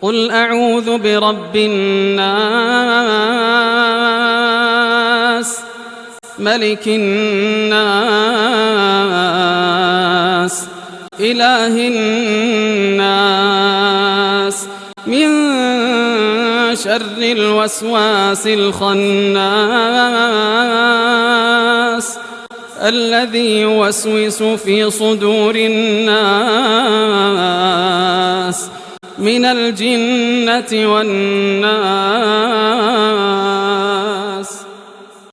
قُلْ أَعُوذُ بِرَبِّ النَّاسِ مَلِكِ النَّاسِ إِلَٰهِ النَّاسِ مِن شَرِّ الْوَسْوَاسِ الْخَنَّاسِ الَّذِي يُوَسْوِسُ فِي صُدُورِ النَّاسِ من الجنة والناس.